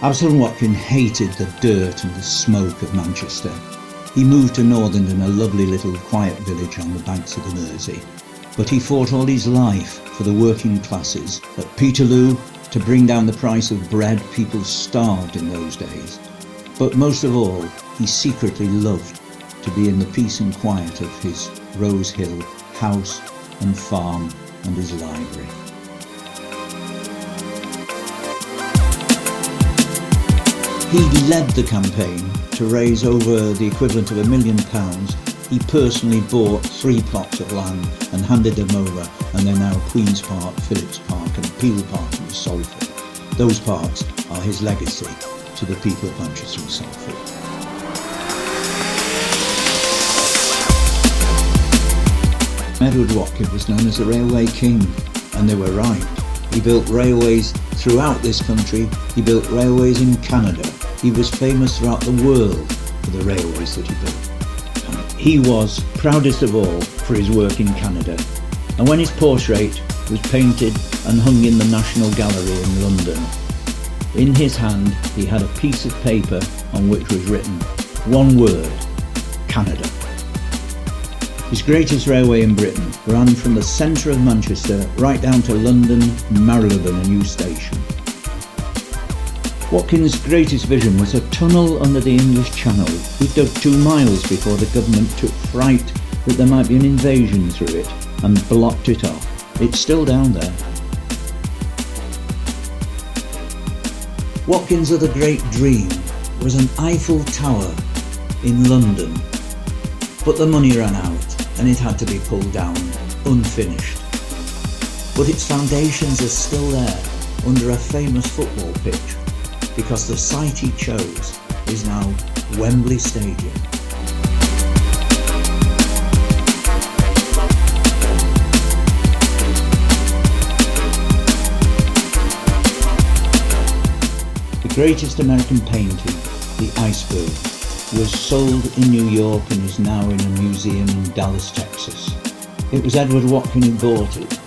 Absalom Watkin hated the dirt and the smoke of Manchester. He moved to Northenden, a lovely little quiet village on the banks of the Mersey. But he fought all his life for the working classes at Peterloo to bring down the price of bread. People starved in those days. But most of all, he secretly loved to be in the peace and quiet of his Rose Hill house and farm and his library. He led the campaign to raise over the equivalent of £1 million. He personally bought 3 plots of land and handed them over, and they're now Queen's Park, Phillips Park and Peel Park in Salford. Those parks are his legacy to the people of Manchester and Salford. Edward Watkin was known as the Railway King, and they were right. He built railways throughout this country. He built railways in Canada. He was famous throughout the world for the railways that he built. And he was proudest of all for his work in Canada. And when his portrait was painted and hung in the National Gallery in London, in his hand he had a piece of paper on which was written one word: Canada. His greatest railway in Britain ran from the centre of Manchester right down to London, Marylebone and New Station. Watkin's greatest vision was a tunnel under the English Channel. He dug 2 miles before the government took fright that there might be an invasion through it and blocked it off. It's still down there. Watkin's other great dream was an Eiffel Tower in London, but the money ran out and it had to be pulled down, unfinished. But its foundations are still there under a famous football pitch, because the site he chose is now Wembley Stadium. The greatest American painting, The Iceberg, was sold in New York and is now in a museum in Dallas, Texas. It was Edward Watkin who bought it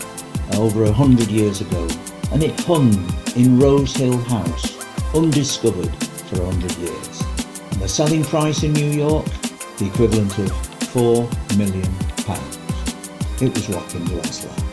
over 100 years ago, and it hung in Rose Hill House, undiscovered for 100 years. And the selling price in New York, the equivalent of £4 million. It was Watkin's last life.